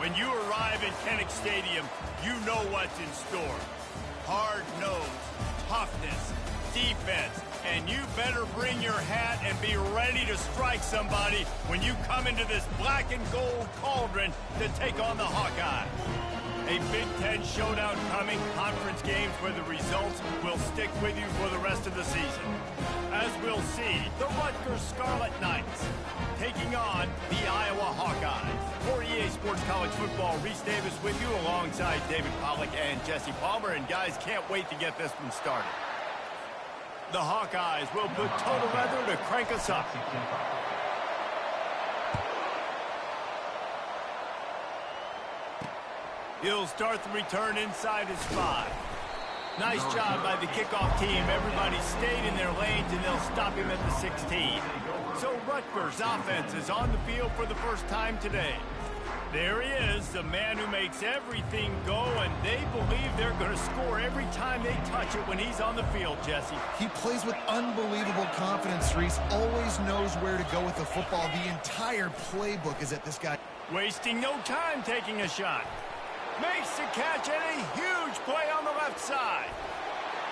When you arrive in Kinnick Stadium, you know what's in store. Hard nose, toughness, defense, and you better bring your hat and be ready to strike somebody when you come into this black and gold cauldron to take on the Hawkeyes. A Big Ten showdown coming, conference games where the results will stick with you for the rest of the season. As we'll see, the Rutgers Scarlet Knights taking on the Iowa Hawkeyes. For EA Sports College Football, Reese Davis with you alongside David Pollack and Jesse Palmer. And guys, can't wait to get this one started. The Hawkeyes will put total leather to crank us up. He'll start the return inside his 5. Nice job by the kickoff team. Everybody stayed in their lanes, and they'll stop him at the 16. So Rutgers offense is on the field for the first time today. There he is, the man who makes everything go, and they believe they're going to score every time they touch it when he's on the field, Jesse. He plays with unbelievable confidence, Reese. Always knows where to go with the football. The entire playbook is at this guy. Wasting no time taking a shot. Makes the catch and a huge play on the left side.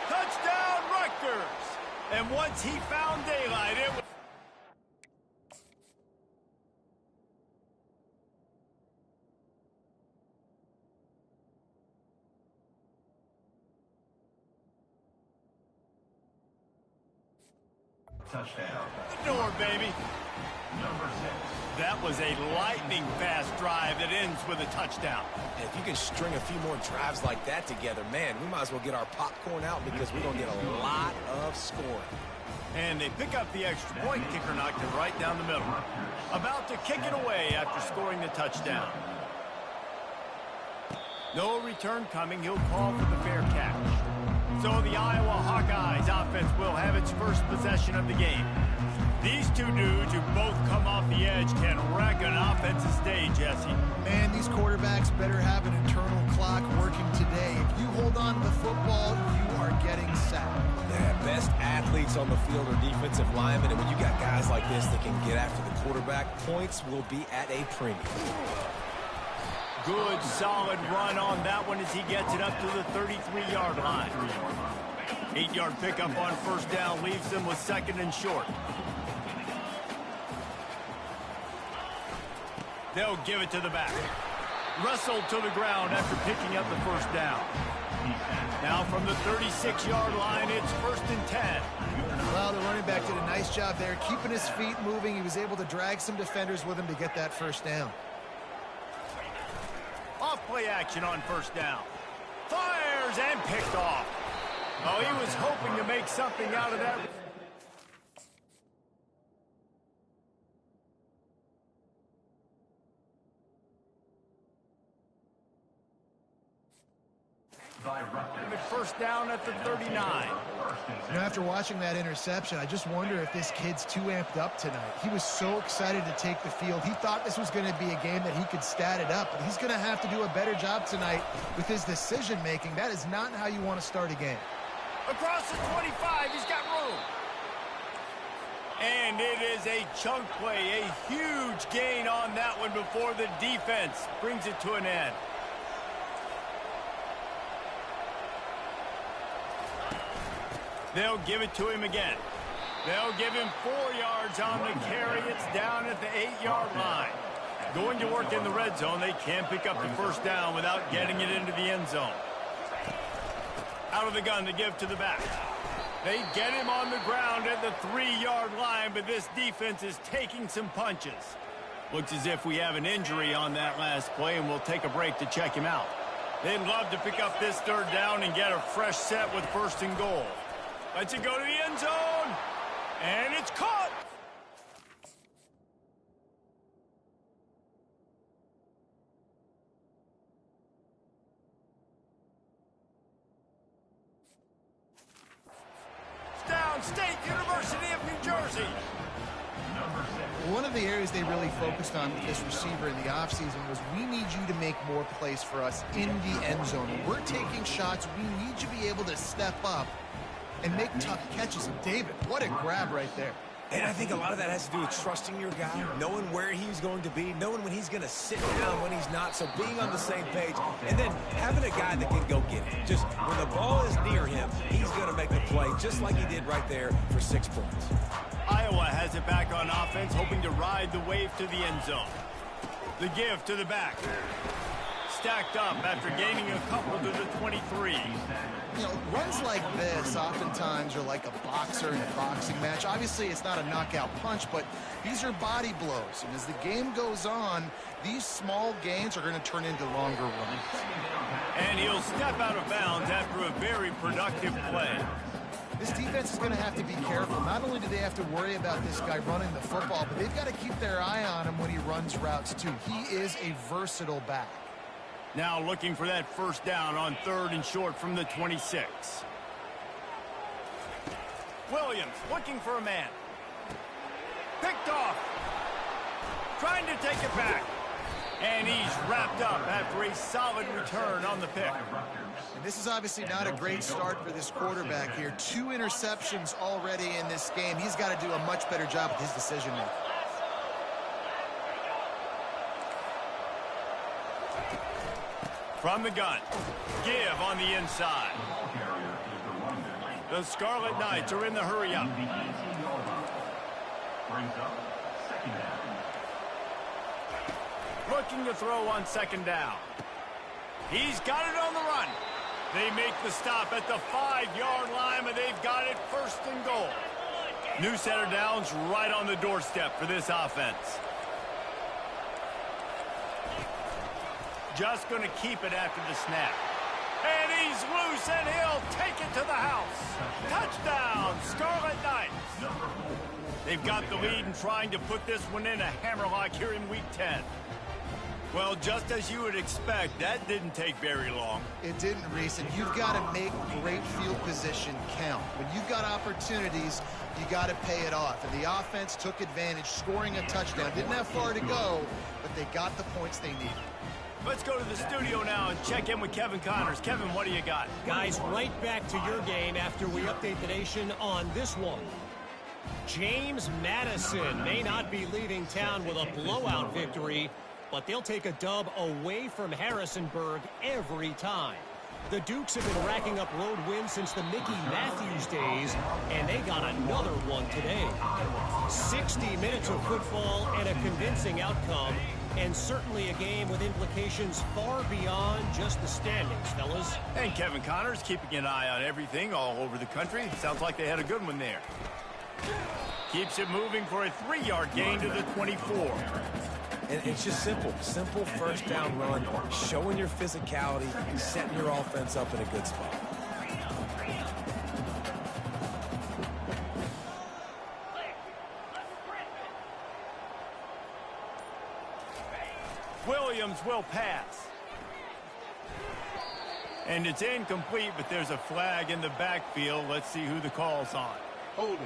Touchdown, Rutgers! And once he found daylight, it was... Touchdown. The door, baby. Number 6. That was a lightning-fast drive that ends with a touchdown. And if you can string a few more drives like that together, man, we might as well get our popcorn out because we're going to get a lot of scoring. And they pick up the extra point. Kicker knocked it right down the middle. About to kick it away after scoring the touchdown. No return coming. He'll call for the fair catch. So the Iowa Hawkeyes offense will have its first possession of the game. These two dudes who both come off the edge can wreck an offensive day, Jesse. Man, these quarterbacks better have an internal clock working today. If you hold on to the football, you are getting sacked. Yeah, best athletes on the field are defensive linemen, and when you got guys like this that can get after the quarterback, points will be at a premium. Good, solid run on that one as he gets it up to the 33-yard line. 8-yard pickup on first down leaves them with second and short. They'll give it to the back. Wrestled to the ground after picking up the first down. Now from the 36-yard line, it's 1st and 10. Well, the running back did a nice job there, keeping his feet moving. He was able to drag some defenders with him to get that first down. Off play action on first down. Fires and picked off. Oh, he was hoping to make something out of that. First down at the 39. You know, after watching that interception, I just wonder if this kid's too amped up tonight. He was so excited to take the field. He thought this was going to be a game that he could stat it up, but he's going to have to do a better job tonight with his decision-making. That is not how you want to start a game. Across the 25, he's got room. And it is a chunk play, a huge gain on that one before the defense brings it to an end. They'll give it to him again. They'll give him 4 yards on the carry. It's down at the 8-yard line. Going to work in the red zone. They can't pick up the first down without getting it into the end zone. Out of the gun to give to the back. They get him on the ground at the 3-yard line, but this defense is taking some punches. Looks as if we have an injury on that last play, and we'll take a break to check him out. They'd love to pick up this third down and get a fresh set with 1st and goal. Lets it go to the end zone, and it's caught. Down, State University of New Jersey. One of the areas they really focused on with this receiver in the offseason was we need you to make more plays for us in the end zone. When we're taking shots, we need you to be able to step up and make tough catches. And David, what a grab right there. And I think a lot of that has to do with trusting your guy, knowing where he's going to be, knowing when he's going to sit down, when he's not, so being on the same page, and then having a guy that can go get it. Just when the ball is near him, he's going to make the play, just like he did right there for 6 points. Iowa has it back on offense, hoping to ride the wave to the end zone. The give to the back. Stacked up after gaining a couple to the 23. You know, runs like this oftentimes are like a boxer in a boxing match. Obviously, it's not a knockout punch, but these are body blows. And as the game goes on, these small gains are going to turn into longer runs. And he'll step out of bounds after a very productive play. This defense is going to have to be careful. Not only do they have to worry about this guy running the football, but they've got to keep their eye on him when he runs routes, too. He is a versatile back. Now looking for that first down on 3rd and short from the 26. Williams looking for a man. Picked off. Trying to take it back. And he's wrapped up after a solid return on the pick. And this is obviously not a great start for this quarterback here. 2 interceptions already in this game. He's got to do a much better job with his decision-making. From the gun, give on the inside. The Scarlet Knights are in the hurry-up. Looking to throw on 2nd down. He's got it on the run. They make the stop at the 5-yard line, but they've got it 1st and goal. New set of downs right on the doorstep for this offense. Just going to keep it after the snap. And he's loose, and he'll take it to the house. Touchdown, Scarlet Knights. They've got the lead and trying to put this one in a hammerlock here in Week 10. Well, just as you would expect, that didn't take very long. It didn't, Reese, and you've got to make great field position count. When you've got opportunities, you got to pay it off. And the offense took advantage, scoring a touchdown. Didn't have far to go, but they got the points they needed. Let's go to the studio now and check in with Kevin Connors. Kevin, what do you got? Guys, right back to your game after we update the nation on this one. James Madison may not be leaving town with a blowout victory, but they'll take a dub away from Harrisonburg every time. The Dukes have been racking up road wins since the Mickey Matthews days, and they got another one today. 60 minutes of football and a convincing outcome, and certainly a game with implications far beyond just the standings, fellas. And Kevin Connors keeping an eye on everything all over the country. Sounds like they had a good one there. Keeps it moving for a 3-yard gain to the 24. And it's just simple 1st down run, showing your physicality, setting your offense up in a good spot. Williams will pass. And it's incomplete, but there's a flag in the backfield. Let's see who the call's on. Hold it.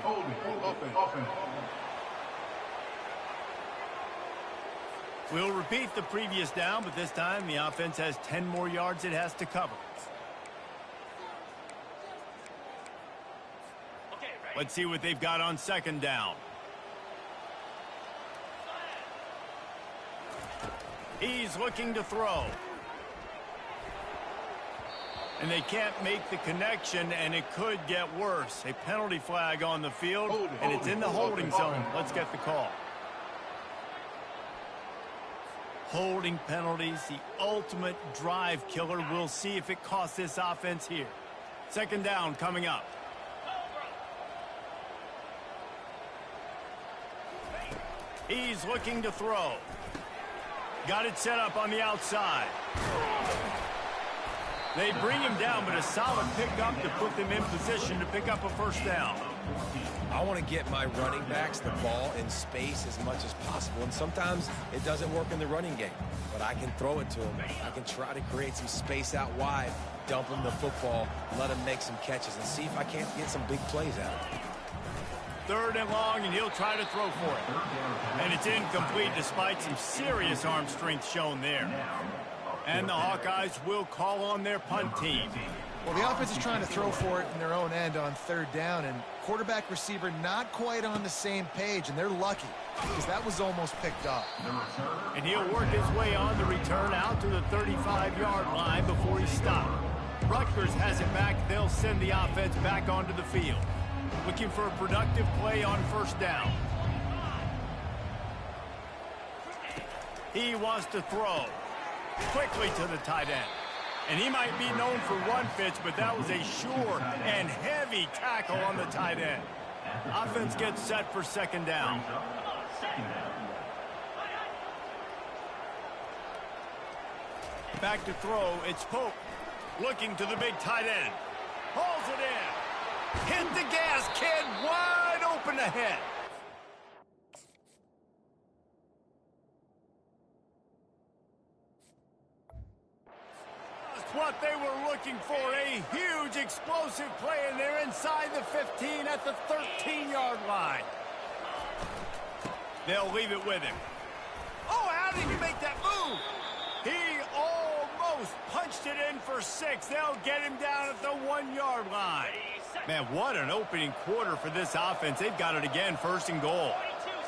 We'll repeat the previous down, but this time the offense has 10 more yards it has to cover. Let's see what they've got on 2nd down. He's looking to throw. And they can't make the connection, and it could get worse. A penalty flag on the field, and it's in the holding zone. Let's get the call. Holding penalties, the ultimate drive killer. We'll see if it costs this offense here. 2nd down coming up. He's looking to throw. Got it set up on the outside. They bring him down, but a solid pickup to put them in position to pick up a 1st down. I want to get my running backs the ball in space as much as possible, and sometimes it doesn't work in the running game, but I can throw it to them. I can try to create some space out wide, dump them the football, let them make some catches, and see if I can't get some big plays out of it. 3rd and long, and he'll try to throw for it. And it's incomplete despite some serious arm strength shown there. And the Hawkeyes will call on their punt team. Well, the offense is trying to throw for it in their own end on 3rd down, and quarterback receiver not quite on the same page, and they're lucky because that was almost picked up. And he'll work his way on the return out to the 35-yard line before he stopped. Rutgers has it back. They'll send the offense back onto the field. Looking for a productive play on first down. He wants to throw quickly to the tight end. And he might be known for run fits, but that was a sure and heavy tackle on the tight end. Offense gets set for second down. Back to throw, it's Pope. Looking to the big tight end. Hauls it in. Hit the gas, kid. Wide open ahead. Just what they were looking for. A huge explosive play, and they're inside the 15 at the 13-yard line. They'll leave it with him. Oh, how did he make that move? He almost punched it in for 6. They'll get him down at the 1-yard line. Man, what an opening quarter for this offense. They've got it again, first and goal.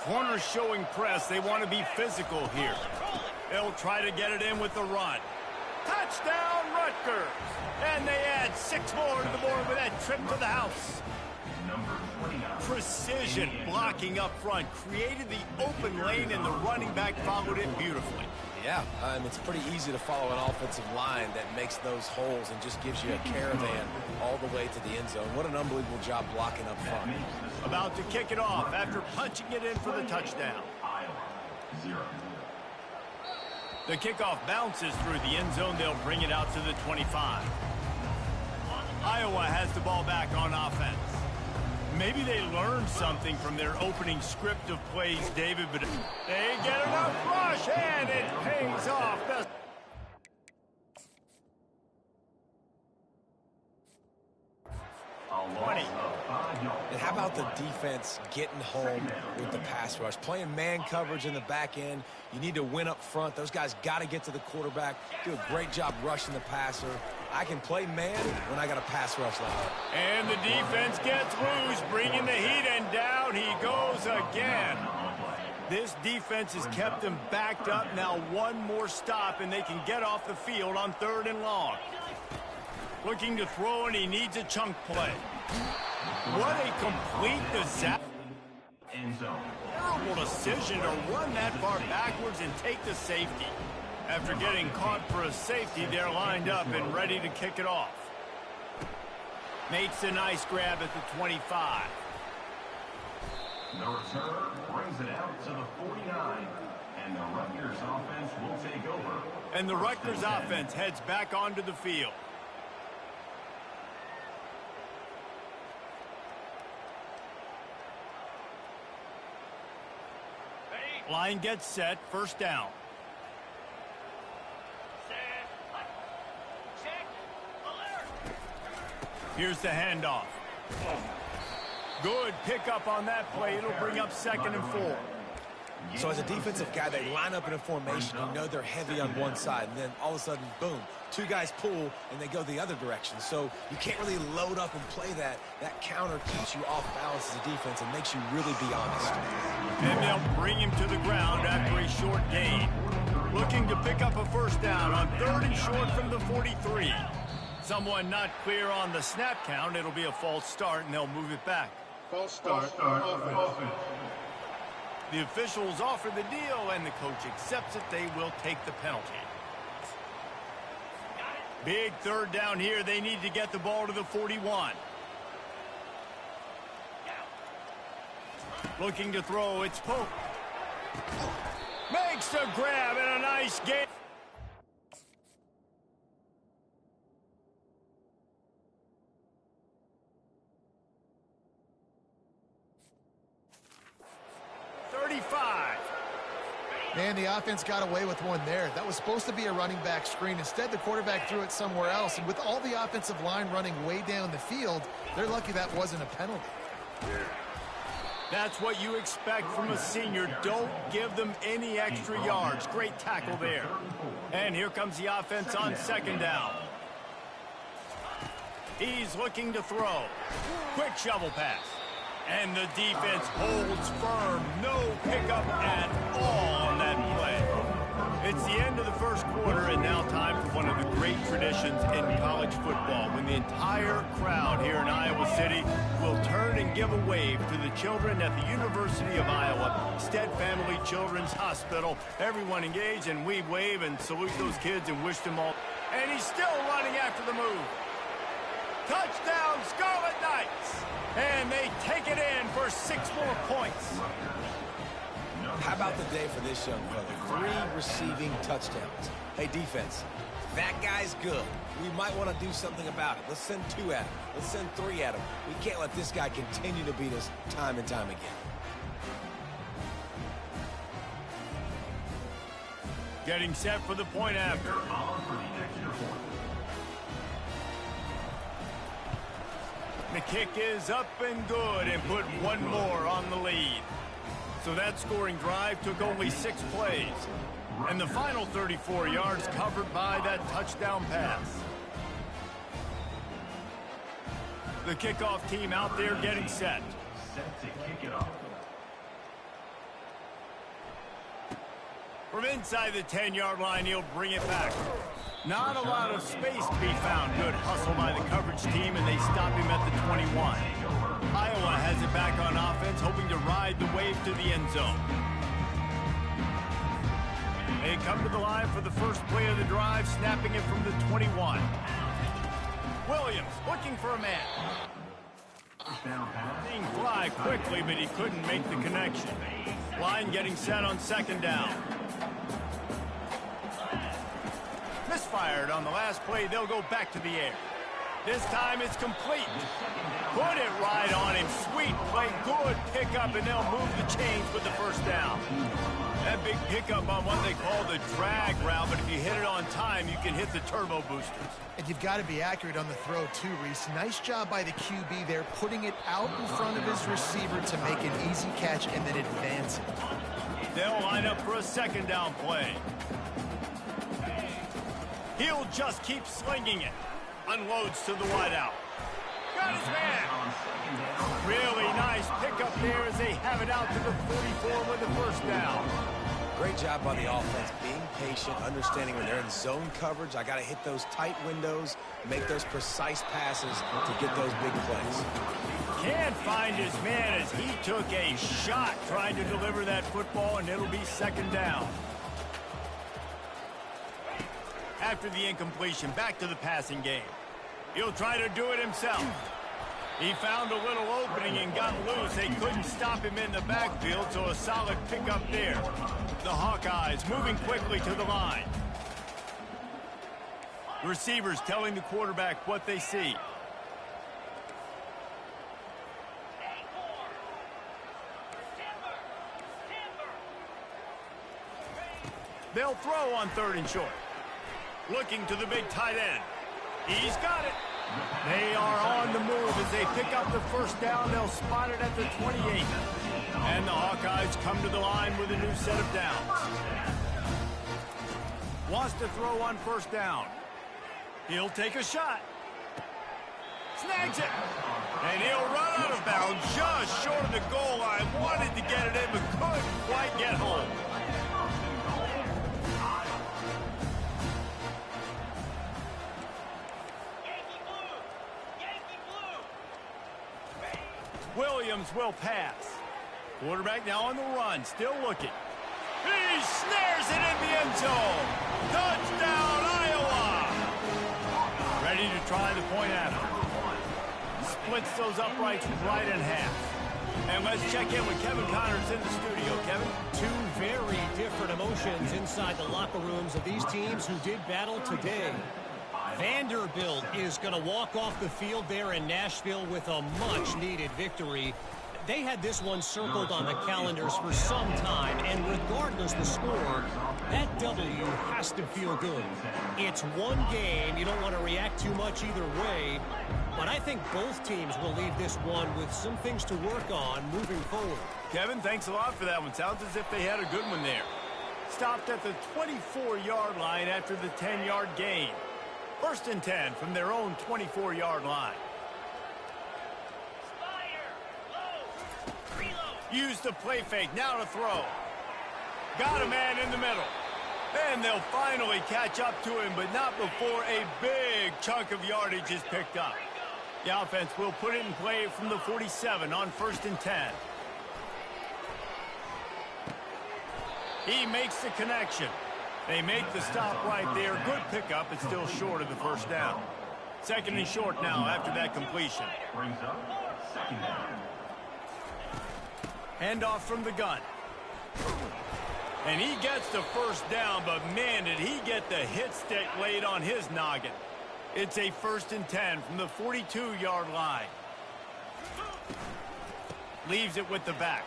Corners showing press. They want to be physical here. They'll try to get it in with the run. Touchdown, Rutgers. And they add 6 more to the board with that trip to the house. Precision blocking up front. Created the open lane, and the running back followed it beautifully. Yeah, it's pretty easy to follow an offensive line that makes those holes and just gives you a caravan all the way to the end zone. What an unbelievable job blocking up front. About to kick it off after punching it in for the touchdown. The kickoff bounces through the end zone. They'll bring it out to the 25. Iowa has the ball back on offense. Maybe they learned something from their opening script of plays, David, but they get enough rush, and it pays off. 20. And how about the defense getting home with the pass rush? Playing man coverage in the back end. You need to win up front. Those guys got to get to the quarterback. Do a great job rushing the passer. I can play man when I got a pass rush line. And the defense gets loose, bringing the heat, and down he goes again. This defense has kept them backed up. Now one more stop, and they can get off the field on 3rd and long. Looking to throw, and he needs a chunk play. What a complete disaster. Terrible decision to run that far backwards and take the safety. After getting caught for a safety, they're lined up and ready to kick it off. Makes a nice grab at the 25. The return brings it out to the 49, and the Rutgers offense will take over. And the Rutgers offense heads back onto the field. Line gets set, first down. Here's the handoff. Good pickup on that play. It'll bring up 2nd and 4. So as a defensive guy, they line up in a formation. You know they're heavy on one side, and then all of a sudden, boom, 2 guys pull, and they go the other direction. So you can't really load up and play that. That counter keeps you off balance as a defense and makes you really be honest. And they'll bring him to the ground after a short gain. Looking to pick up a first down on 3rd and short from the 43. Someone not clear on the snap count. It'll be a false start, and they'll move it back. False start. Offense. The officials offer the deal, and the coach accepts it. They will take the penalty. Big 3rd down here. They need to get the ball to the 41. Looking to throw. It's Pope. Makes the grab, and a nice game. Man, the offense got away with one there. That was supposed to be a running back screen. Instead, the quarterback threw it somewhere else. And with all the offensive line running way down the field, they're lucky that wasn't a penalty. That's what you expect from a senior. Don't give them any extra yards. Great tackle there. And here comes the offense on 2nd down. He's looking to throw. Quick shovel pass. And the defense holds firm. No pickup at all on that play. It's the end of the first quarter, and now time for one of the great traditions in college football, when the entire crowd here in Iowa City will turn and give a wave to the children at the University of Iowa, Stead Family Children's Hospital. Everyone engaged, and we wave and salute those kids and wish them all. And he's still running after the move. Touchdown, Scarlet Knights! And they take it in for 6 more points. How about the day for this young fella? 3 receiving touchdowns. Hey, defense, that guy's good. We might want to do something about it. Let's send 2 at him. Let's send 3 at him. We can't let this guy continue to beat us time and time again. Getting set for the point after. The kick is up and good, and put 1 more on the lead. So that scoring drive took only 6 plays. And the final 34 yards covered by that touchdown pass. The kickoff team out there getting set. Set to kick it off. From inside the 10-yard line, he'll bring it back. Not a lot of space to be found. Good hustle by the coverage team, and they stop him at the 21. Iowa has it back on offense, hoping to ride the wave to the end zone. They come to the line for the first play of the drive, snapping it from the 21. Williams looking for a man. Seeing fly quickly, but he couldn't make the connection. Line getting set on 2nd down. Misfired on the last play. They'll go back to the air. This time it's complete. Put it right on him. Sweet play. Good pickup, and they'll move the chains with the first down. That big pickup on what they call the drag route, but if you hit it on time, you can hit the turbo boosters. And you've got to be accurate on the throw too, Reese. Nice job by the QB there, putting it out in front of his receiver to make an easy catch and then advance it. They'll line up for a 2nd down play. He'll just keep slinging it. Unloads to the wideout. Got his man. Really nice pickup there as they have it out to the 44 with the first down. Great job by the offense, being patient, understanding when they're in zone coverage, I got to hit those tight windows, make those precise passes to get those big plays. Can't find his man as he took a shot trying to deliver that football, and it'll be 2nd down. After the incompletion, back to the passing game. He'll try to do it himself. He found a little opening and got loose. They couldn't stop him in the backfield, so a solid pickup there. The Hawkeyes moving quickly to the line. Receivers telling the quarterback what they see. They'll throw on 3rd and short. Looking to the big tight end. He's got it. They are on the move as they pick up the first down. They'll spot it at the 28. And the Hawkeyes come to the line with a new set of downs. Wants to throw on 1st down. He'll take a shot. Snags it. And he'll run out of bounds just short of the goal line. Wanted to get it in, but couldn't quite get home. Williams will pass. Quarterback now on the run, still looking. He snares it in the end zone. Touchdown, Iowa! Ready to try the point after. Splits those uprights right in half. And let's check in with Kevin Connors in the studio. Kevin? 2 very different emotions inside the locker rooms of these teams who did battle today. Vanderbilt is going to walk off the field there in Nashville with a much-needed victory. They had this one circled on the calendars for some time, and regardless the score, that W has to feel good. It's one game. You don't want to react too much either way, but I think both teams will leave this one with some things to work on moving forward. Kevin, thanks a lot for that one. Sounds as if they had a good one there. Stopped at the 24-yard line after the 10-yard gain. 1st and 10 from their own 24-yard line. Use the play fake, now to throw. Got a man in the middle. Then they'll finally catch up to him, but not before a big chunk of yardage is picked up. The offense will put it in play from the 47 on 1st and 10. He makes the connection. They make the stop right there. Good pickup, but still short of the first down. 2nd and short now after that completion. Brings up 2nd down. Handoff from the gun. And he gets the first down, but man, did he get the hit stick laid on his noggin. It's a 1st and 10 from the 42-yard line. Leaves it with the back.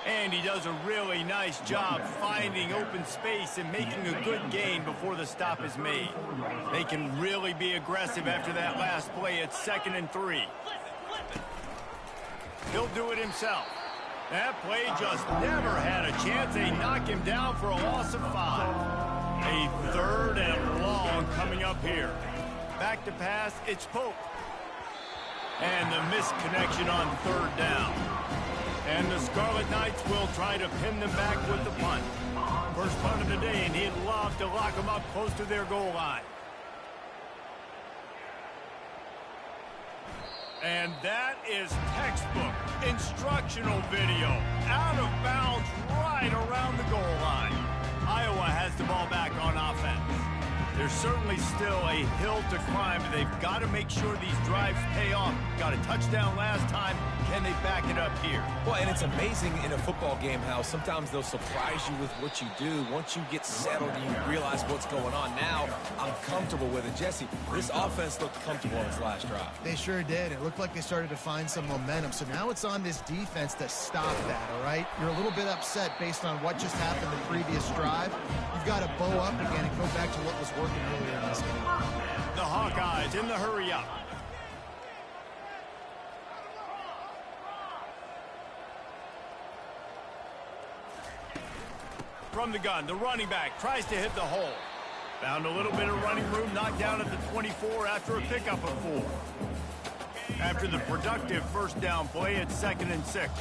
And he does a really nice job finding open space and making a good gain before the stop is made. They can really be aggressive after that last play. It's 2nd and 3. He'll do it himself. That play just never had a chance. They knock him down for a loss of 5. A 3rd and long coming up here. Back to pass, it's Pope. And the missed connection on 3rd down. And the Scarlet Knights will try to pin them back with the punt. First punt of the day, and he'd love to lock them up close to their goal line. And that is textbook instructional video. Out of bounds right around the goal line. Iowa has the ball back on offense. There's certainly still a hill to climb, but they've got to make sure these drives pay off. Got a touchdown last time. Can they back it up here? Well, and it's amazing in a football game how sometimes they'll surprise you with what you do. Once you get settled and you realize what's going on, now I'm comfortable with it. Jesse, this offense looked comfortable on its last drive. They sure did. It looked like they started to find some momentum. So now it's on this defense to stop that, all right? You're a little bit upset based on what just happened the previous drive. You've got to bow up again and go back to what was working earlier in this game. The Hawkeyes in the hurry up. From the gun, the running back tries to hit the hole. Found a little bit of running room, knocked down at the 24 after a pickup of 4. After the productive first down play, it's 2nd and 6.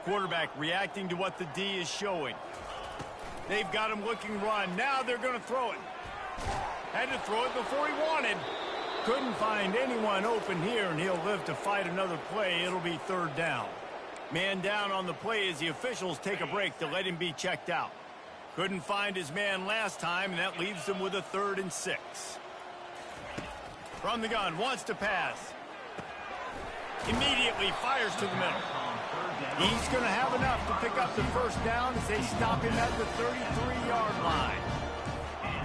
Quarterback reacting to what the D is showing. They've got him looking run. Now they're going to throw it. Had to throw it before he wanted. Couldn't find anyone open here, and he'll live to fight another play. It'll be 3rd down. Man down on the play as the officials take a break to let him be checked out. Couldn't find his man last time, and that leaves them with a 3rd and 6. From the gun, wants to pass. Immediately fires to the middle. He's going to have enough to pick up the first down as they stop him at the 33-yard line.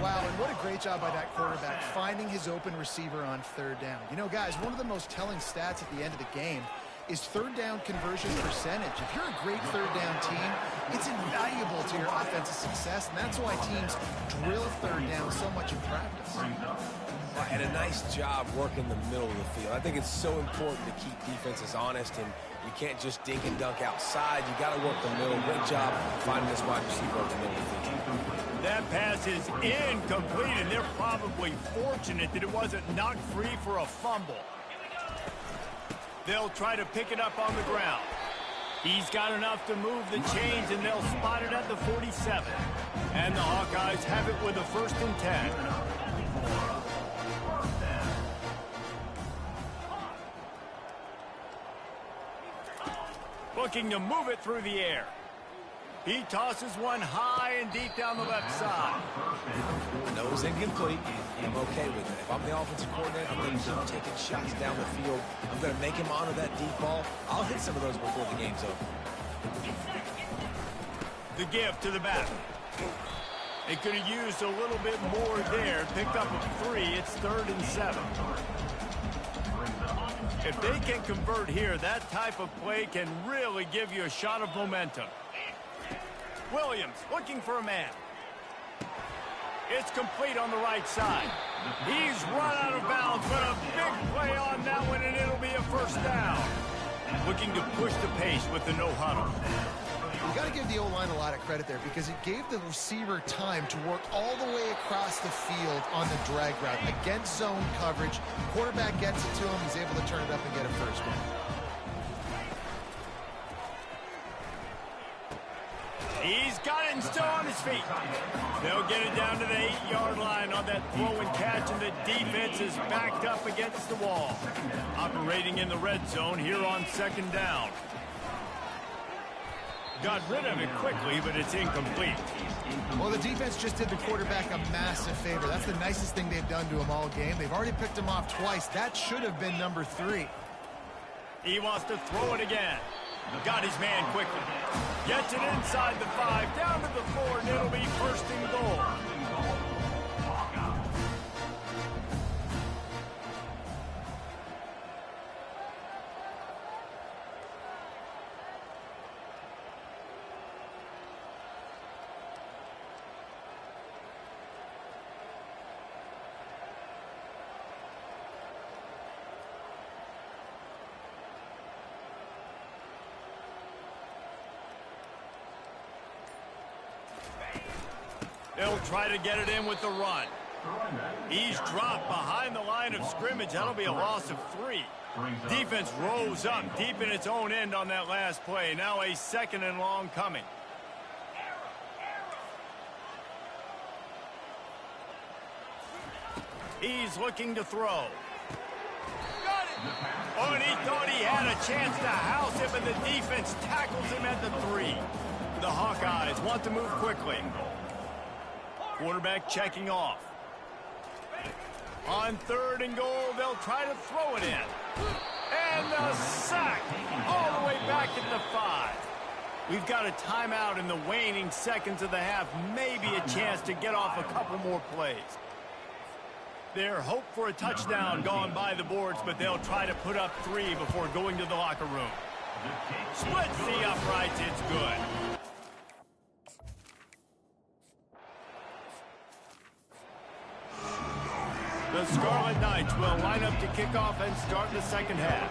Wow, and what a great job by that quarterback, finding his open receiver on 3rd down. You know, guys, one of the most telling stats at the end of the game is 3rd down conversion percentage. If you're a great 3rd down team, it's invaluable to your offensive success, and that's why teams drill 3rd down so much in practice. And a nice job working the middle of the field. I think it's so important to keep defenses honest, and you can't just dink and dunk outside. You got to work the middle. Great job finding this wide receiver over the middle of the field. That pass is incomplete, and they're probably fortunate that it wasn't knocked free for a fumble. They'll try to pick it up on the ground. He's got enough to move the chains, and they'll spot it at the 47. And the Hawkeyes have it with a 1st and 10. Looking to move it through the air. He tosses one high and deep down the left side. Nose incomplete. I'm okay with it. If I'm the offensive coordinator, I'm going to keep taking shots down the field. I'm going to make him honor that deep ball. I'll hit some of those before the game's over. The give to the back. They could have used a little bit more there. Picked up a 3. It's 3rd and 7. If they can convert here, that type of play can really give you a shot of momentum. Williams looking for a man. It's complete on the right side. He's run out of bounds, but a big play on that one, and it'll be a 1st down. Looking to push the pace with the no huddle. You got to give the O-line a lot of credit there because it gave the receiver time to work all the way across the field on the drag route against zone coverage. Quarterback gets it to him. He's able to turn it up and get a first down. He's got it and still on his feet. They'll get it down to the 8-yard line on that throw and catch, and the defense is backed up against the wall. Operating in the red zone here on second down. Got rid of it quickly, but it's incomplete. Well, the defense just did the quarterback a massive favor. That's the nicest thing they've done to him all game. They've already picked him off twice. That should have been number 3. He wants to throw it again. Got his man quickly. Gets it inside the 5, down to the 4, and it'll be first and goal. They'll try to get it in with the run. He's dropped behind the line of scrimmage. That'll be a loss of 3. Defense rose up deep in its own end on that last play. Now a second and long coming. He's looking to throw. Got it. Oh, and he thought he had a chance to house him, and the defense tackles him at the 3. The Hawkeyes want to move quickly. Quarterback checking off. On 3rd and goal, they'll try to throw it in. And the sack all the way back at the 5. We've got a timeout in the waning seconds of the half. Maybe a chance to get off a couple more plays. Their hope for a touchdown gone by the boards, but they'll try to put up 3 before going to the locker room. Splits the uprights, it's good. The Scarlet Knights will line up to kick off and start the second half.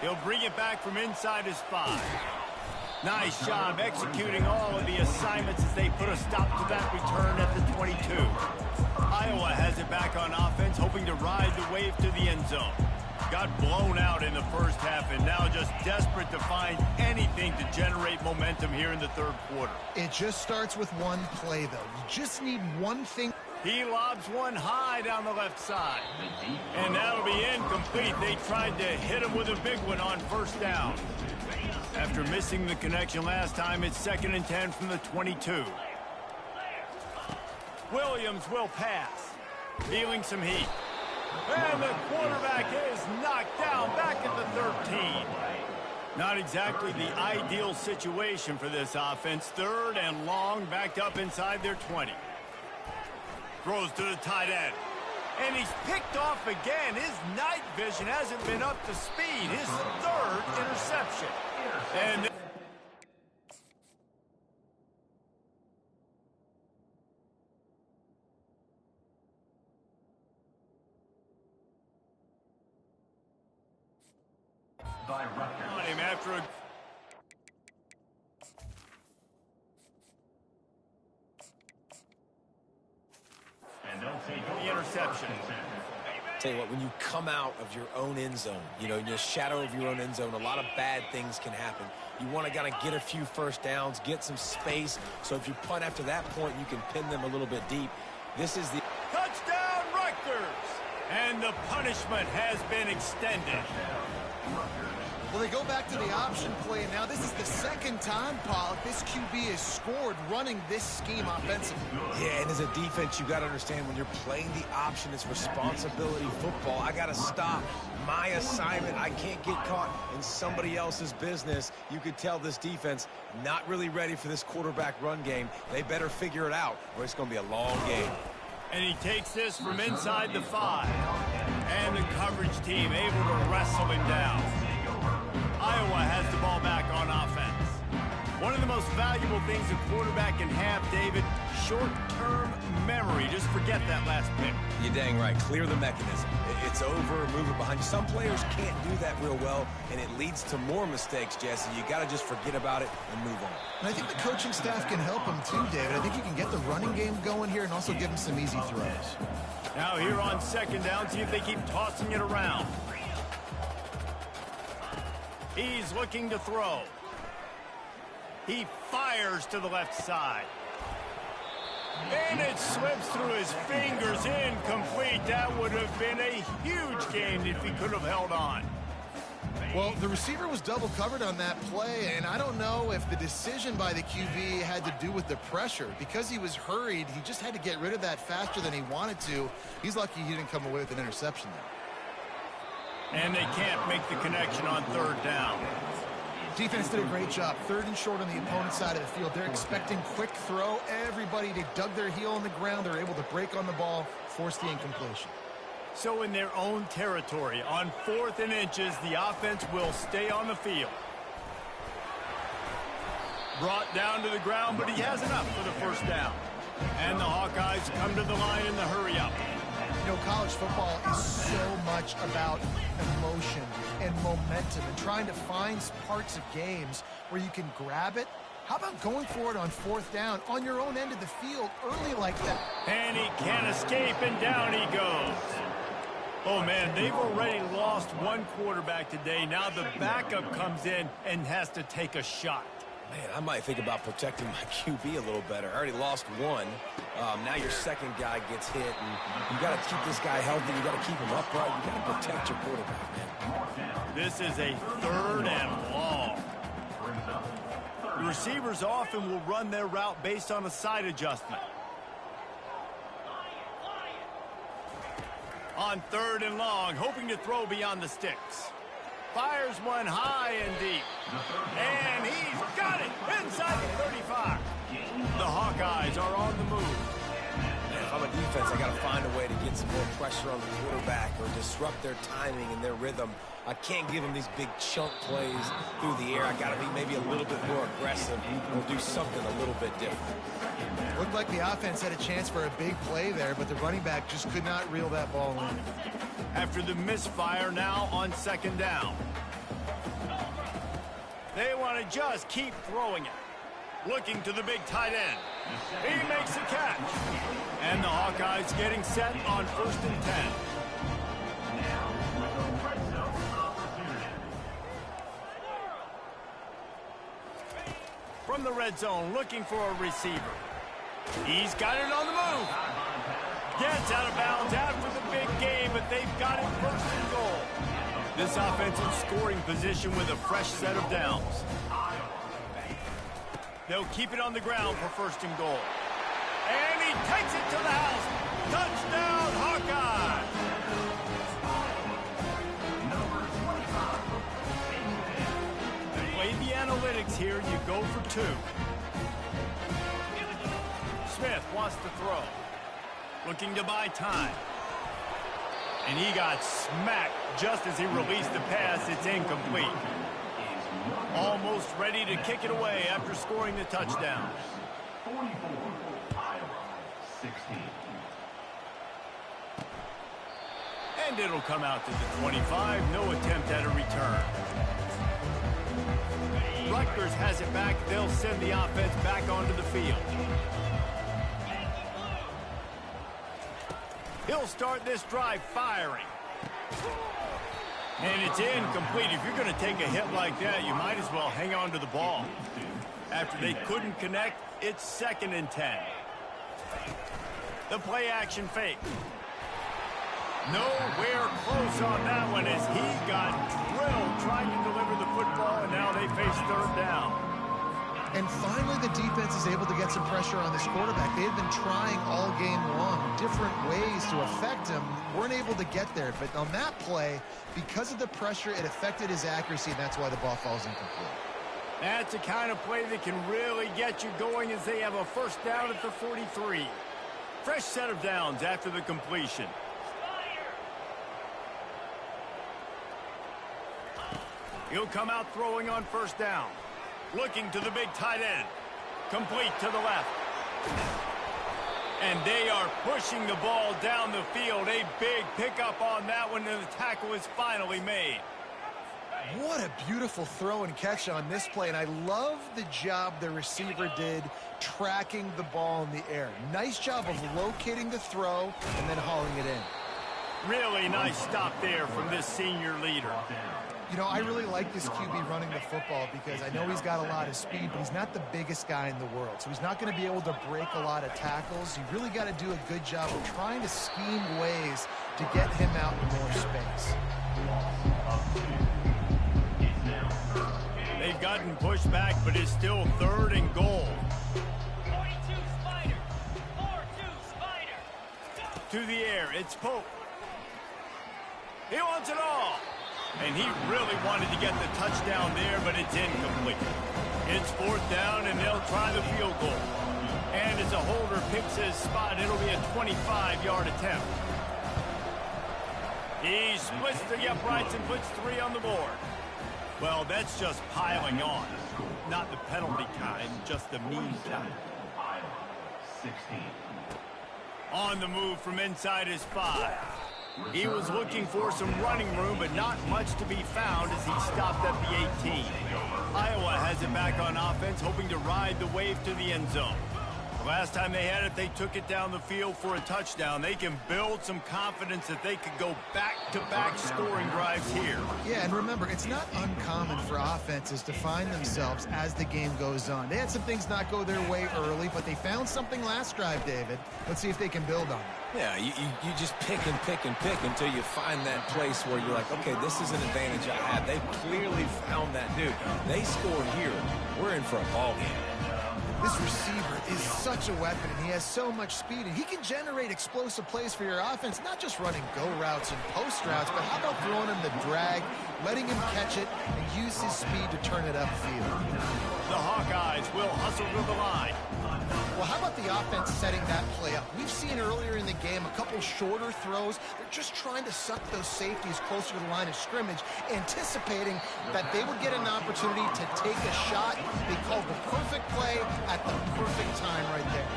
He'll bring it back from inside his 5. Nice job executing all of the assignments as they put a stop to that return at the 22. Iowa has it back on offense, hoping to ride the wave to the end zone. Got blown out in the first half and now just desperate to find anything to generate momentum here in the third quarter. It just starts with one play, though. You just need one thing. He lobs one high down the left side. And that'll be incomplete. They tried to hit him with a big one on first down. After missing the connection last time, it's 2nd and 10 from the 22. Williams will pass. Feeling some heat. And the quarterback is knocked down back at the 13. Not exactly the ideal situation for this offense. 3rd and long, backed up inside their 20. Throws to the tight end. And he's picked off again. His night vision hasn't been up to speed. His 3rd interception. And by Rutgers. on him after a And they'll take the interception. Tell you what, when you come out of your own end zone, you know, in the shadow of your own end zone, a lot of bad things can happen. You want to kind of get a few first downs, get some space, so if you punt after that point, you can pin them a little bit deep. This is the touchdown Rutgers. And the punishment has been extended. Well, they go back to the option play, and now this is the 2nd time, Pollock, this QB has scored running this scheme offensively. Yeah, and as a defense, you got to understand when you're playing the option, it's responsibility football. I got to stop my assignment. I can't get caught in somebody else's business. You could tell this defense not really ready for this quarterback run game. They better figure it out, or it's going to be a long game. And he takes this from inside the 5. And the coverage team able to wrestle him down. Iowa has the ball back on offense. One of the most valuable things a quarterback can have, David, short-term memory. Just forget that last pick. You're dang right. Clear the mechanism. It's over, move it behind you. Some players can't do that real well, and it leads to more mistakes, Jesse. You got to just forget about it and move on. And I think the coaching staff can help him too, David. I think you can get the running game going here and also give him some easy throws. Now here on second down, see if they keep tossing it around. He's looking to throw. He fires to the left side. And it slips through his fingers, incomplete. That would have been a huge gain if he could have held on. Well, the receiver was double covered on that play, and I don't know if the decision by the QB had to do with the pressure. Because he was hurried, he just had to get rid of that faster than he wanted to. He's lucky he didn't come away with an interception there. And they can't make the connection on third down. Defense did a great job. Third and short on the opponent's side of the field. They're expecting quick throw. Everybody, they dug their heel on the ground. They're able to break on the ball, force the incompletion. So in their own territory, on 4th and inches, the offense will stay on the field. Brought down to the ground, but he has enough for the first down. And the Hawkeyes come to the line in the hurry-up. You know, college football is so much about emotion and momentum and trying to find parts of games where you can grab it. How about going for it on 4th down on your own end of the field early like that? And he can't escape, and down he goes. Oh, man, they've already lost one quarterback today. Now the backup comes in and has to take a shot. Man, I might think about protecting my QB a little better. I already lost one. Now your second guy gets hit, and you got to keep this guy healthy. You got to keep him upright. You got to protect your quarterback, man. This is a 3rd and long. The receivers often will run their route based on a side adjustment. On 3rd and long, hoping to throw beyond the sticks. Fires one high and deep. And he's got it inside the 35. The Hawkeyes are on the move. Man, if I'm a defense, I got to find a way to get some more pressure on the quarterback or disrupt their timing and their rhythm. I can't give them these big chunk plays through the air. I got to be maybe a little bit more aggressive or do something a little bit different. Looked like the offense had a chance for a big play there, but the running back just could not reel that ball in. After the misfire, now on 2nd down. They want to just keep throwing it. Looking to the big tight end. He makes the catch. And the Hawkeyes getting set on 1st and 10. From the red zone, looking for a receiver. He's got it on the move. Gets out of bounds after the big game, but they've got it 1st and goal. This offense in scoring position with a fresh set of downs. They'll keep it on the ground for 1st and goal. And he takes it to the house. Touchdown, Hawkeye! Play the analytics here. You go for 2. Smith wants to throw. Looking to buy time. And he got smacked just as he released the pass. It's incomplete. Almost ready to kick it away after scoring the touchdown. 44, Iowa, 16. And it'll come out to the 25. No attempt at a return. Rutgers has it back. They'll send the offense back onto the field. He'll start this drive firing. And it's incomplete. If you're going to take a hit like that, you might as well hang on to the ball. After they couldn't connect, it's 2nd and 10. The play action fake. Nowhere close on that one as he got drilled trying to deliver the football, and now they face 3rd down. And finally, the defense is able to get some pressure on this quarterback. They had been trying all game long, different ways to affect him. Weren't able to get there. But on that play, because of the pressure, it affected his accuracy, and that's why the ball falls incomplete. That's the kind of play that can really get you going as they have a 1st down at the 43. Fresh set of downs after the completion. He'll come out throwing on 1st down. Looking to the big tight end. Complete to the left. And they are pushing the ball down the field. A big pickup on that one, and the tackle is finally made. What a beautiful throw and catch on this play, and I love the job the receiver did tracking the ball in the air. Nice job of locating the throw and then hauling it in. Really nice stop there from this senior leader. You know, I really like this QB running the football because I know he's got a lot of speed, but he's not the biggest guy in the world. So he's not going to be able to break a lot of tackles. You really got to do a good job of trying to scheme ways to get him out in more space. They've gotten pushed back, but it's still 3rd and goal. 42 Spider. 4-2 Spider. To the air, it's Pope. He wants it all. And he really wanted to get the touchdown there, but it's incomplete. It's 4th down, and they'll try the field goal. And as a holder picks his spot, it'll be a 25-yard attempt. He splits the uprights and puts 3 on the board. Well, that's just piling on. Not the penalty kind, just the mean kind. 16. On the move from inside his 5. He was looking for some running room, but not much to be found as he stopped at the 18. Iowa has it back on offense, hoping to ride the wave to the end zone. The last time they had it, they took it down the field for a touchdown. They can build some confidence that they could go back-to-back scoring drives here. Yeah, and remember, it's not uncommon for offenses to find themselves as the game goes on. They had some things not go their way early, but they found something last drive, David. Let's see if they can build on it. Yeah, you just pick and pick and pick until you find that place where you're like, okay, this is an advantage I have. They clearly found that dude. They scored here. We're in for a ball game. This receiver is such a weapon, and he has so much speed, and he can generate explosive plays for your offense, not just running go routes and post routes, but how about throwing him the drag, letting him catch it, and use his speed to turn it upfield. The Hawkeyes will hustle to the line. Well, how about the offense setting that play up? We've seen earlier in the game a couple shorter throws. They're just trying to suck those safeties closer to the line of scrimmage, anticipating that they would get an opportunity to take a shot. They called the perfect play at the perfect time right there.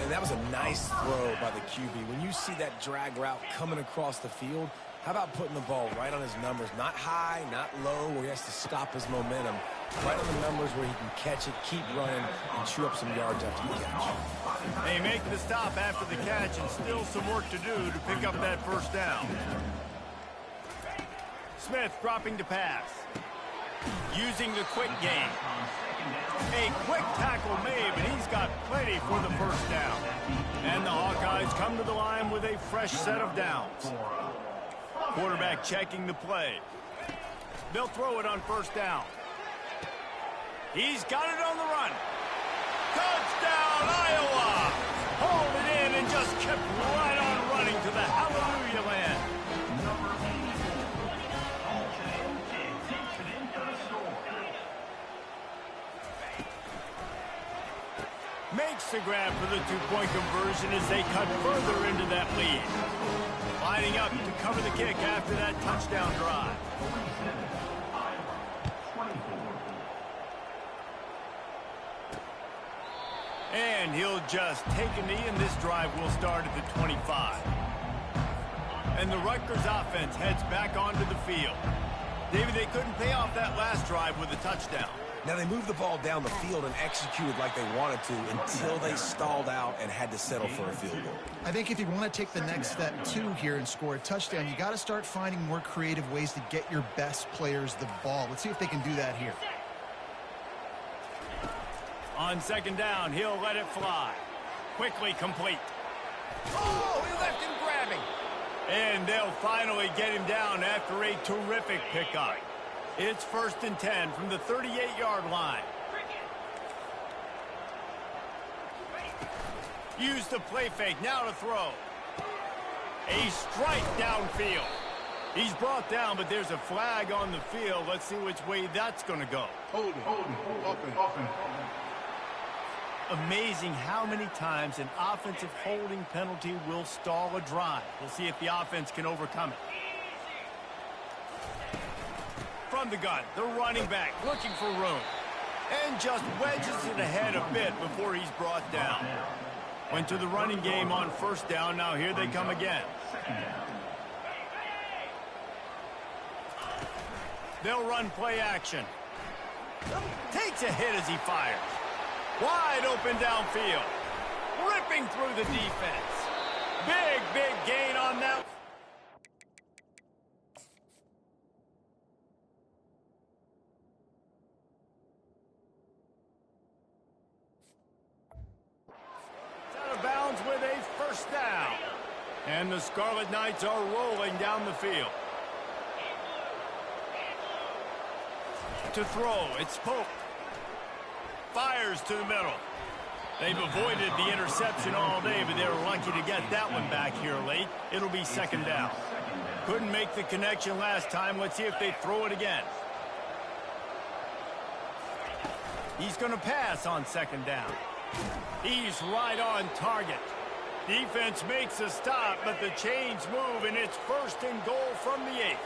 And that was a nice throw by the QB. When you see that drag route coming across the field, how about putting the ball right on his numbers? Not high, not low, where he has to stop his momentum. Right on the numbers where he can catch it, keep running, and chew up some yards after the catch. They make the stop after the catch, and still some work to do to pick up that 1st down. Smith dropping to pass. Using the quick game. A quick tackle made, but he's got plenty for the 1st down. And the Hawkeyes come to the line with a fresh set of downs. Quarterback checking the play. They'll throw it on 1st down. He's got it on the run. Touchdown, Iowa! Hauled it in and just kept right on running to the hallelujah land. Makes the grab for the 2-point conversion as they cut further into that lead. Lining up to cover the kick after that touchdown drive. And he'll just take a knee, and this drive will start at the 25. And the Rutgers offense heads back onto the field. David, they couldn't pay off that last drive with a touchdown. Now, they moved the ball down the field and executed like they wanted to until they stalled out and had to settle for a field goal. I think if you want to take the next step, too, here and score a touchdown, you got to start finding more creative ways to get your best players the ball. Let's see if they can do that here. On 2nd down, he'll let it fly. Quickly complete. Oh, he left him grabbing. And they'll finally get him down after a terrific pickup. It's 1st and 10 from the 38-yard line. Use the play fake, now to throw. A strike downfield. He's brought down, but there's a flag on the field. Let's see which way that's going to go. Hold it. Amazing how many times an offensive holding penalty will stall a drive. We'll see if the offense can overcome it. From the gun, the running back looking for room. And just wedges it ahead a bit before he's brought down. Went to the running game on first down. Now here they come again. They'll run play action. Takes a hit as he fires. Wide open downfield. Ripping through the defense. Big gain on that. Out of bounds with a first down. And the Scarlet Knights are rolling down the field. To throw, it's Pope. Fires to the middle. They've avoided the interception all day, but they're lucky to get that one back here late. It'll be second down. Couldn't make the connection last time. Let's see if they throw it again. He's going to pass on second down. He's right on target. Defense makes a stop, but the chains move, and it's first and goal from the 8.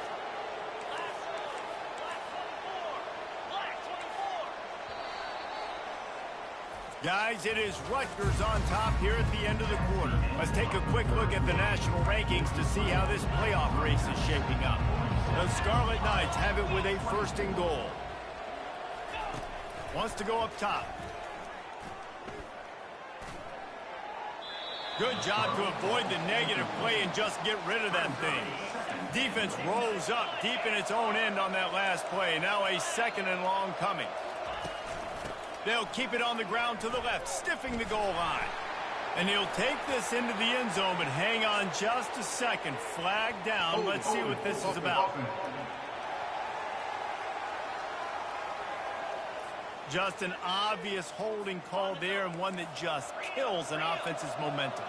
Guys, it is Rutgers on top here at the end of the quarter. Let's take a quick look at the national rankings to see how this playoff race is shaping up. The Scarlet Knights have it with a first and goal. Wants to go up top. Good job to avoid the negative play and just get rid of that thing. Defense rolls up deep in its own end on that last play. Now a second and long coming. They'll keep it on the ground to the left, stiffing the goal line. And he'll take this into the end zone, but hang on just a second. Flag down. Let's see what this is about. Just an obvious holding call there, and one that just kills an offense's momentum.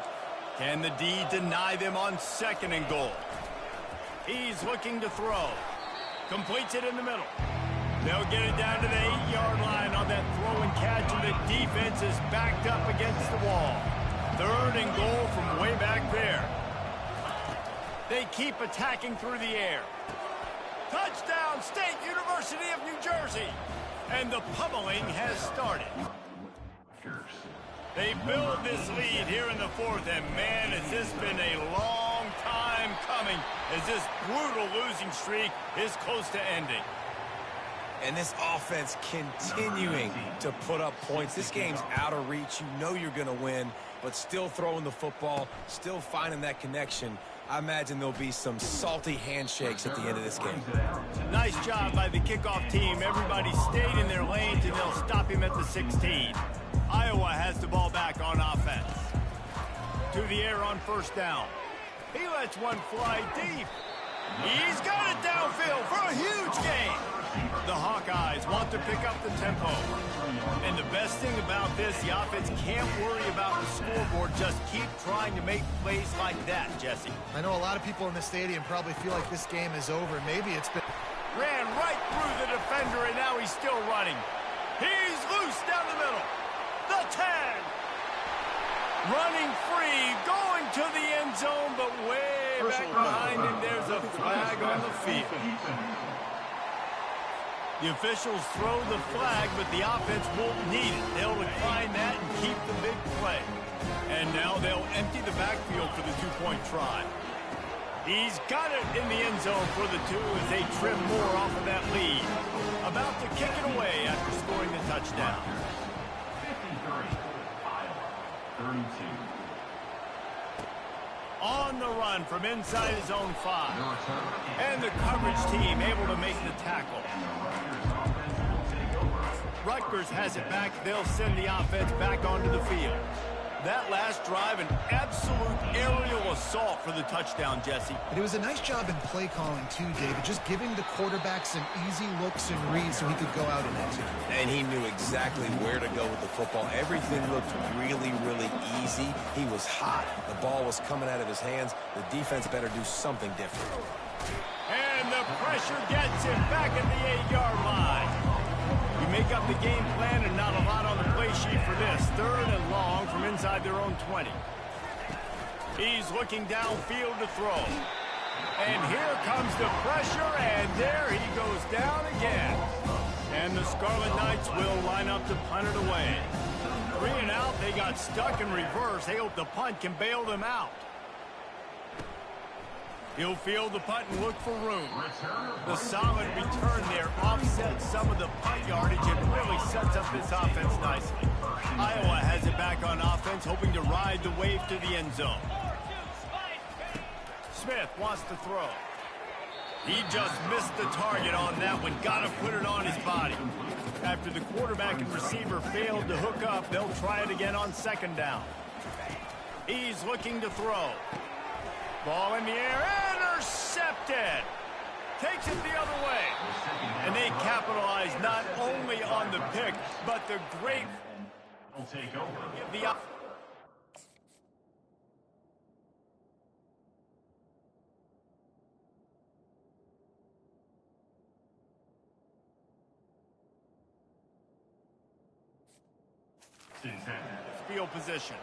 Can the D deny them on second and goal? He's looking to throw. Completes it in the middle. They'll get it down to the 8-yard line on that throw and catch, and the defense is backed up against the wall. Third and goal from way back there. They keep attacking through the air. Touchdown, State University of New Jersey. And the pummeling has started. They build this lead here in the fourth, and man, has this been a long time coming as this brutal losing streak is close to ending. And this offense continuing to put up points. This game's out of reach. You know you're going to win, but still throwing the football, still finding that connection. I imagine there'll be some salty handshakes at the end of this game. Nice job by the kickoff team. Everybody stayed in their lanes, and they'll stop him at the 16. Iowa has the ball back on offense. To the air on first down. He lets one fly deep. He's got it downfield for a huge gain. The Hawkeyes want to pick up the tempo. And the best thing about this, the offense can't worry about the scoreboard. Just keep trying to make plays like that, Jesse. I know a lot of people in the stadium probably feel like this game is over. Maybe it's been... Ran right through the defender, and now he's still running. He's loose down the middle. The 10. Running free, going to the end zone, but way back behind him, there's a flag on the field. The officials throw the flag, but the offense won't need it. They'll decline that and keep the big play. And now they'll empty the backfield for the two-point try. He's got it in the end zone for the 2 as they trim more off of that lead. About to kick it away after scoring the touchdown. 53, Iowa, 32. On the run from inside his own 5. And the coverage team able to make the tackle. Rutgers has it back. They'll send the offense back onto the field. That last drive, an absolute aerial assault for the touchdown, Jesse. But it was a nice job in play calling too, David, just giving the quarterback some easy looks and reads so he could go out and execute. And he knew exactly where to go with the football. Everything looked really, really easy. He was hot. The ball was coming out of his hands. The defense better do something different. And the pressure gets him back at the 8-yard line. You make up the game plan and not a lot on the play sheet for this. Third and long from inside their own 20. He's looking downfield to throw. And here comes the pressure, and there he goes down again. And the Scarlet Knights will line up to punt it away. 3 and out, they got stuck in reverse. They hope the punt can bail them out. He'll field the punt and look for room. The solid return there offsets some of the punt yardage and really sets up this offense nicely. Iowa has it back on offense, hoping to ride the wave to the end zone. Smith wants to throw. He just missed the target on that one. Got to put it on his body. After the quarterback and receiver failed to hook up, they'll try it again on second down. He's looking to throw. Ball in the air, intercepted. Takes it the other way. And they capitalize not only on the pick, but the great... Will take over. The field position.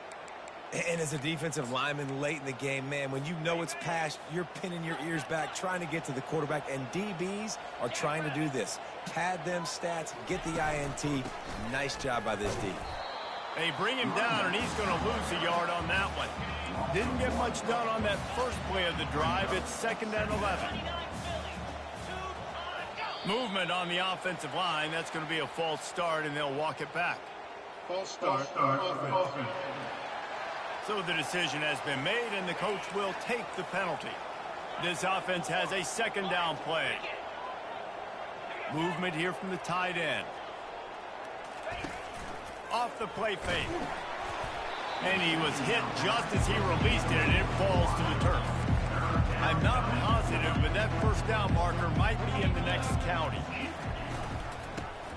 And as a defensive lineman late in the game, man, when you know it's past, you're pinning your ears back, trying to get to the quarterback, and DBs are trying to do this. Pad them stats, get the INT. Nice job by this D. They bring him down, and he's going to lose a yard on that one. Didn't get much done on that first play of the drive. It's 2nd and 11. Movement on the offensive line. That's going to be a false start, and they'll walk it back. False start. Offense. So the decision has been made, and the coach will take the penalty. This offense has a 2nd down play. Movement here from the tight end. Off the play fake. And he was hit just as he released it, and it falls to the turf. I'm not positive, but that first down marker might be in the next county.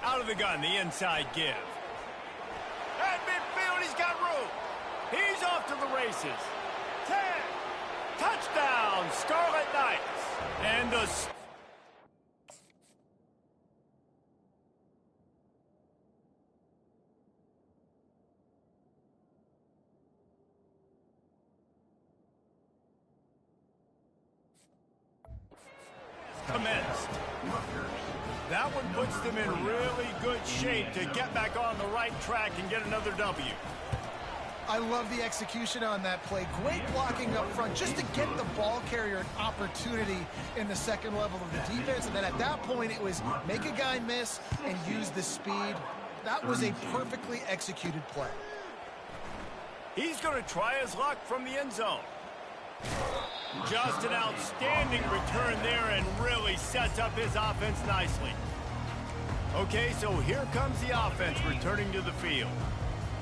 Out of the gun, the inside give. At midfield, he's got room. He's off to the races. 10. Touchdown, Scarlet Knights. And the... commenced. That one puts them in really good shape to get back on the right track and get another W. I love the execution on that play. Great blocking up front just to get the ball carrier an opportunity in the second level of the defense. And then at that point, it was make a guy miss and use the speed. That was a perfectly executed play. He's going to try his luck from the end zone. Just an outstanding return there and really sets up his offense nicely. Okay, so here comes the offense returning to the field.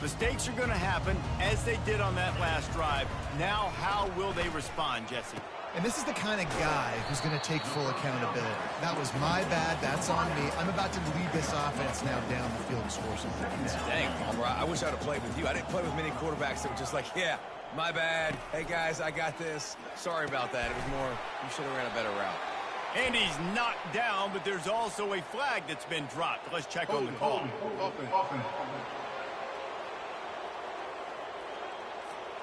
Mistakes are going to happen, as they did on that last drive. Now, how will they respond, Jesse? And this is the kind of guy who's going to take full accountability. That was my bad. That's on me. I'm about to lead this offense now down the field and score some points. Dang, Palmer, I wish I'd have played with you. I didn't play with many quarterbacks that were just like, yeah, my bad. Hey, guys, I got this. Sorry about that. It was more, you should have ran a better route. And he's knocked down, but there's also a flag that's been dropped. Let's check on the call. Offense.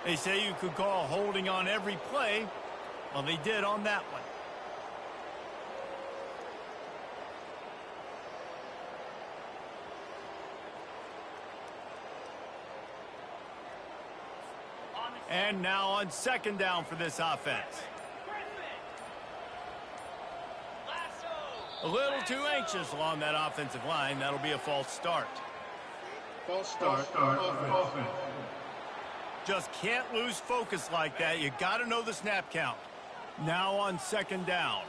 They say you could call holding on every play. Well, they did on that one. And now on 2nd down for this offense. A little too anxious along that offensive line. That'll be a false start. False start. Offense. Just can't lose focus like that. You got to know the snap count. Now on 2nd down.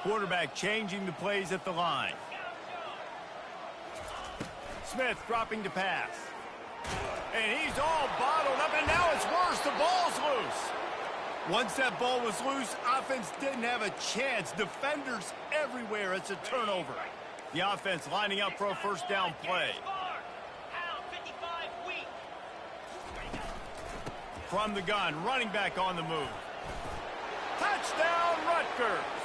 Quarterback changing the plays at the line. Smith dropping to pass. And he's all bottled up, and now it's worse. The ball's loose. Once that ball was loose, offense didn't have a chance. Defenders everywhere. It's a turnover. The offense lining up for a first down play. From the gun, running back on the move. Touchdown, Rutgers.